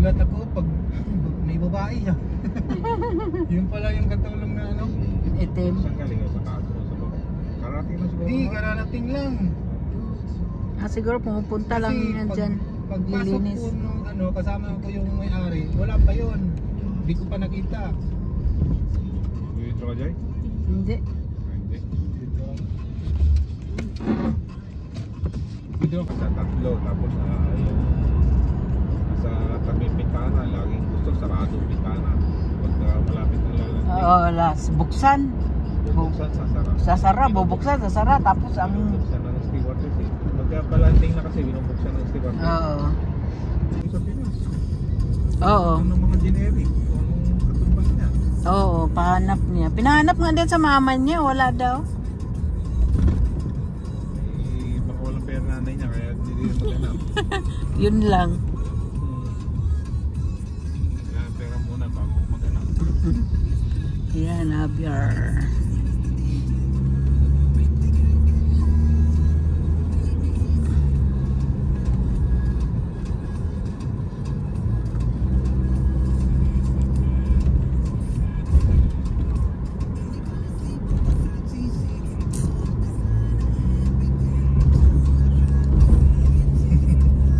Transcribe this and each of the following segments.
Nagulat ako pag may babae siya. Yun pala yung katulong na ano. Itim. Saan galing sa kaso sa baba? Karating na siguro. Hindi, kararating lang. Ah, siguro pumupunta lang yan dyan. Pagpasok Lilinis. ko nung ano, kasama ko yung may-ari, wala pa yun. Hindi ko pa nakita. Dito ka, Jay? Hindi. Hindi. Dito. Dito. Sa tatlo, tapos yung sa tabing pintana, laging gusto sarado pintana. Pagka malapit na lalanting. Oo, buksan. Bubuksan, sasara. Sasara, bubuksan, sasara. Tapos ang... Bubuksan ng stewardess eh. Pagka palanting na kasi, binubuksan ng stewardess. Oo. Sa Pinas. Oo. Ano ng mga generic? Anong katumbas niya? Oo, pahanap niya. Pinahanap nga din sa mama niya, wala daw. Eh, baka walang pera nanay niya, kaya hindi rin maghanap. Yun lang. Kailangan pera muna bago maghanap. Yan, Javier.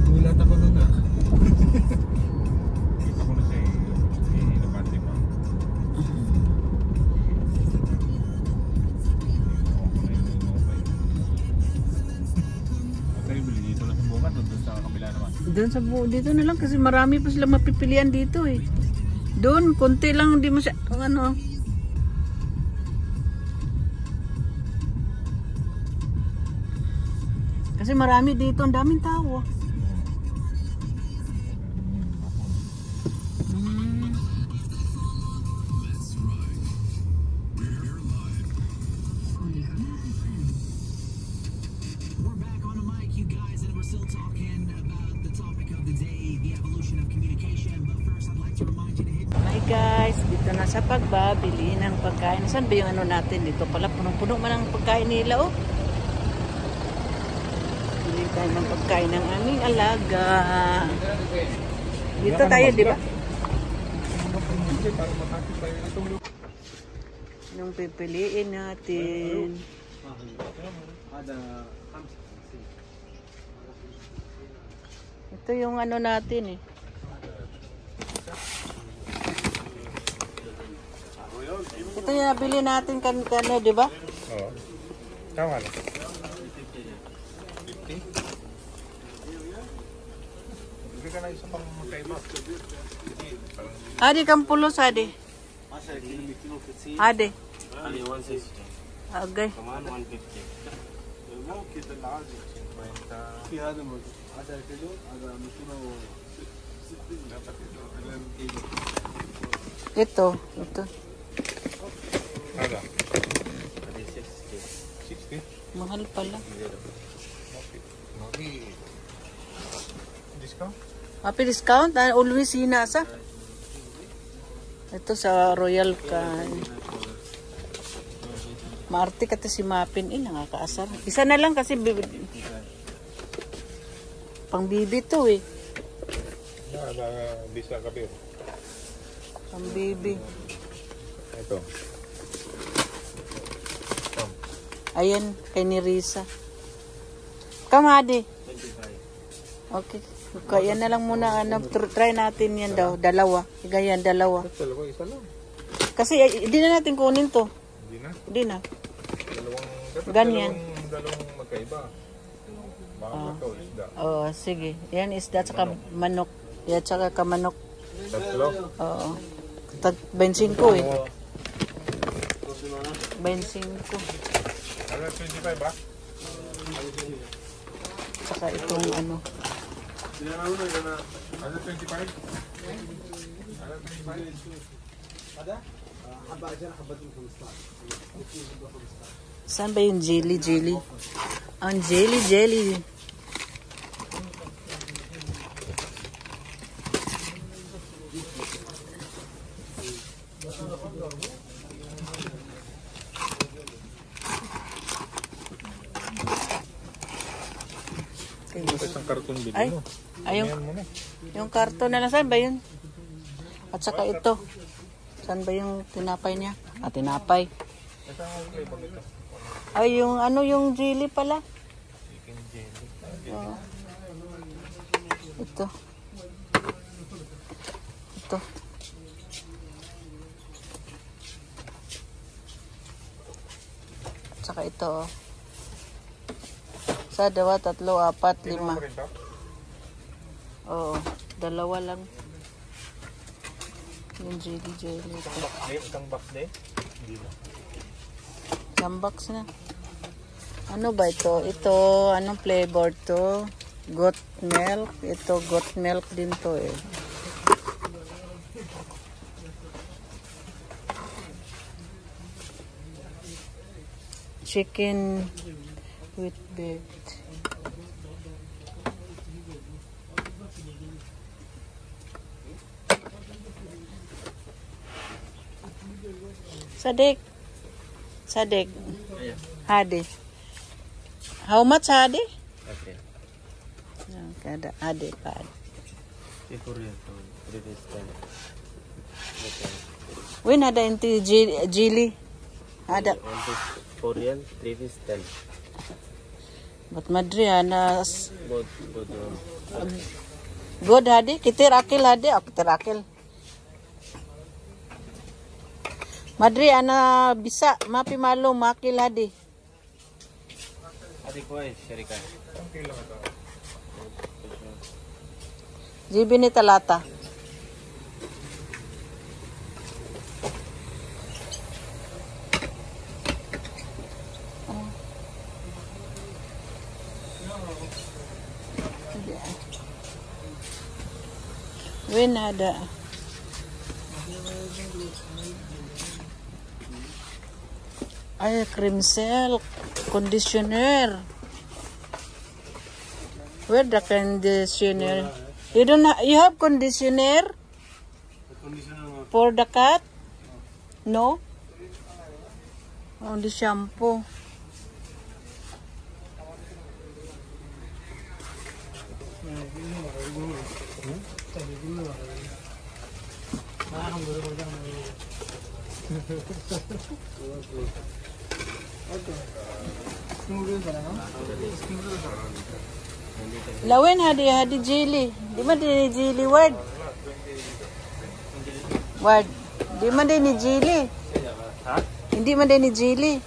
Gulat ako nun ah. Kita ko na siya eh, inabante pa. Okay, bili dito lang sa bukat, doon sa kabila naman. Doon sa dito na lang kasi marami pa sila mapipilian dito eh. Doon, konti lang, hindi masyadong ano. Kasi marami dito, ang daming tao. Hmm. We're back on the mic, you guys, and we're still talking about the topic of the day, the evolution of communication. But first, I'd like to remind you to hit. Hi guys, dito na sa pagbabili ng pagkain. Saan ba yung ano natin? Dito pala, punong-puno man ang pagkain nila oh. Bili tayo ng pagkain ng aming alaga. Dito tayo, di ba? Para matapos tayo itong Anong pipiliin natin? Ito yung ano natin eh. Ito yung nabili natin kanina, di ba? Oo. Tama na. 50? Hindi ka na isa pang magkaiba. Adi, kampulos, adi. Adi. علي 160 Okay. كمان 150 ممكن العادي في هذا موجود 10 كيلو هذا 260 Ito. Ito. هذا هذه 60 60 Mahal pala. okay. Discount? Happy discount? Always hinasa. Ito sa Royal Can. Maarte kata si Mapin. Nakakaasar. Isa na lang kasi pang bibi to eh. Bisa kapir. Pang bibi. Ito. Ayan, kay ni Risa. Kamadi. 25 Okay. Kaya na lang muna. Try natin yan daw. Dalawa. Igayan, dalawa. Dalawa, isa lang. Kasi hindi na natin kunin to. Hindi na. Hindi na. Dalawang, Ganyan. Dalawang magkaiba. Baka ito, isda. Oo, sige. Yan isda at saka manok. Yan at saka kamanok. Tatlo. Oo. Tag 25 eh. 25. Ano, 25 ba? Saka itong ano. Ano, 25? Ano, 25? Saan ba yung jelly? Ang jelly. Isang karton bili Ay, mo. ayun. Ayan mo na. Yung karton na lang, saan ba yun? At saka ito. Saan ba yung tinapay niya? Ah, tinapay. Ay, yung ano, yung jelly pala. Chicken jelly. Oo. Ito. Ito. At saka ito, oh. Sa 2, 3, 4, 5. Oo, 2 lang. Yung jelly. Isang box din? Hindi na. Isang box na. Ano ba ito? Ito, anong flavor to? Goat milk. Ito, goat milk din to eh. Chicken with beef. Sadik. Hadi. How much Hadi? Okay. Kada Hadi pa. It's Korean. So, 3 is 10. Okay. When ada inti jili? Ada. 1 is Korean, 3 is 10. But Madri ana Both. good Hadi. Kitir akil Hadi. Kitir akil. Madri ana bisa mapi malu makil Hadi. Adi ko ay, Sherika. Jibi ni talata. When ada ay cream silk conditioner. Where the conditioner? You have conditioner for the cat? No? Only shampoo. Lawin hadi jelly. Di man din ni jelly word. Di man din ni jelly. Ha? Hindi man din ni jelly.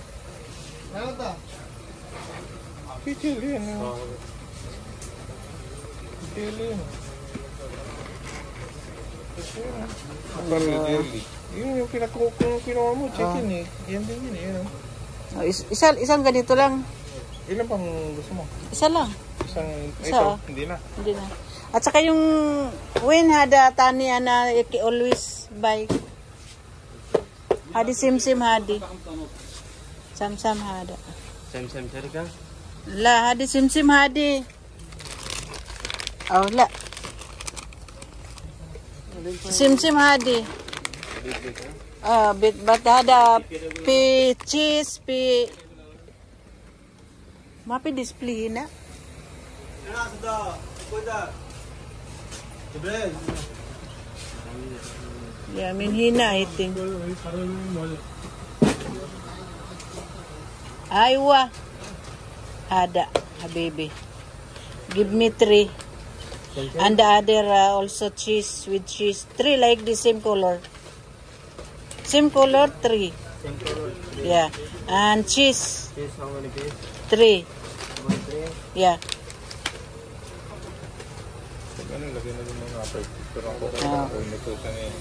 Jelly. Yun yung kinuha mo, chicken eh. Yan din yun eh. Oh, isang ganito lang. Ilan pang gusto mo? Isa lang. Ito, hindi na. Hindi na. At saka yung when hada tani ana always buy. Hadi simsim hadi. Sam hada. Sam Sherika? La hadi simsim hadi. Oh la. Simsim hadi. But hada pi cheese pi mapi display na. Yeah, hina iting. Aywa. Ada, habibi. Give me 3. And the other also cheese with cheese. 3 like the same color. Same color 3. Yeah. And cheese. Cheese, how many pieces? 3. 1, 3. Yeah. Ano, lagyan na din mga picture ako. Nito sa niya.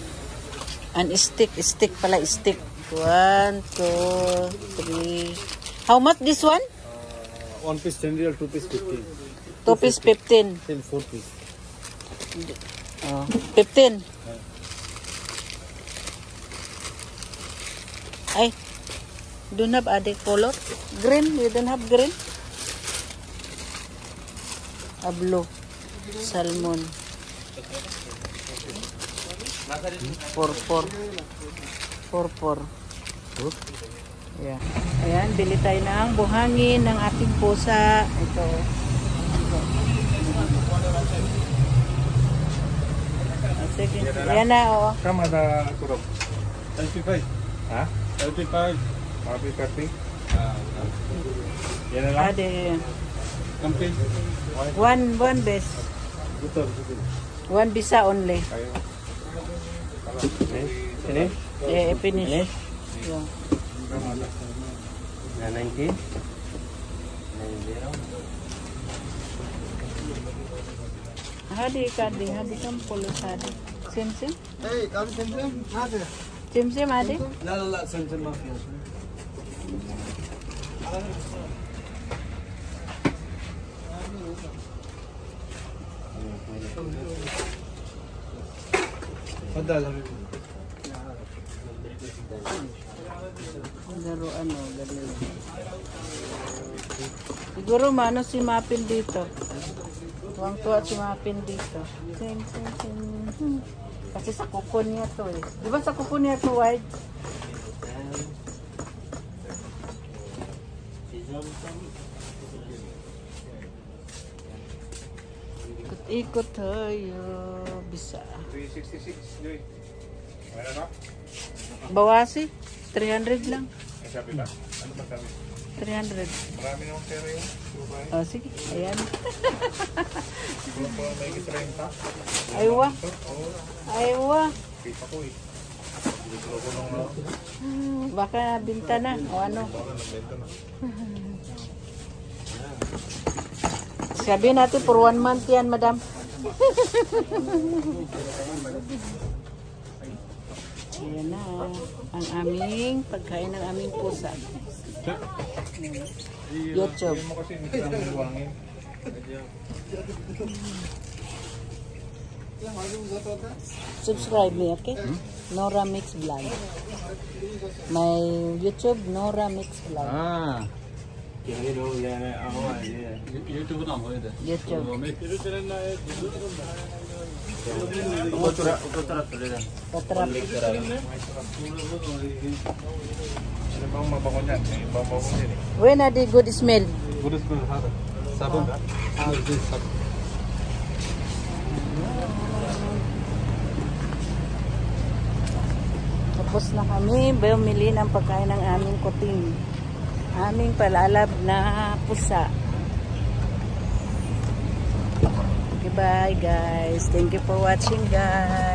And stick pala, stick. 1, 2, 3. How much this one? 1 piece 10 real, 2 piece 15. 2 piece 15. Then 4 piece. 15. Ay, don't have other color? Green? You don't have green? A blue. Salmon. Purpur. Yeah. Ayan, bili tayo ng buhangin ng ating pusa. Ito. Sige. Yan na, oo. Kama ada kurang. 35. Ha? 35. Happy birthday. Yan na lang. Ade. Complete. One best. Betul. One visa only. Kayo. Ini? Finish. Yeah. Na 90. 90. Hadi kam pulo hadi. Sim. Hey, abi sen hadi. Sim hadi. لا لا لا سمسم ما فيها. تفضل حبيبي. Siguro ganun. Siguro mano si Mapin dito. Tuwang-tuwa si Mapin dito. Sim. Kasi sa kuko niya to eh. Di ba sa kuko niya to wide? Ikot tayo. Bisa. 366. Joy. Meron na? Bawasi. 300 lang. Ang sabi ba? Ano ba sabi? 300. Marami namang pera yun. Dubai. Oh, sige. Ayan. Siguro po may 30. Aywa. Oo. Aywa. Kita ko eh. Siguro ko nung Baka binta na. O ano. nagbenta na. Sabi natin for 1 month yan, madam. Ayan na. Ang aming pagkain ng aming pusa. YouTube. Hindi mo kasi hindi ka naman buwangin. Subscribe me, okay? Nora Mix Vlog. My YouTube, Nora Mix Vlog. Kini dulu ya aku aja. YouTube ना हो इधर. YouTube. Utara tulisan. Patrap. Ano bang mabango niyan? May babaw ko din eh. When are the good smell? Gurus gurus hada. Sabun. Tapos na kami, bumili ng pagkain ng aming kuting. Aming palalab na pusa. Okay, bye guys. Thank you for watching guys.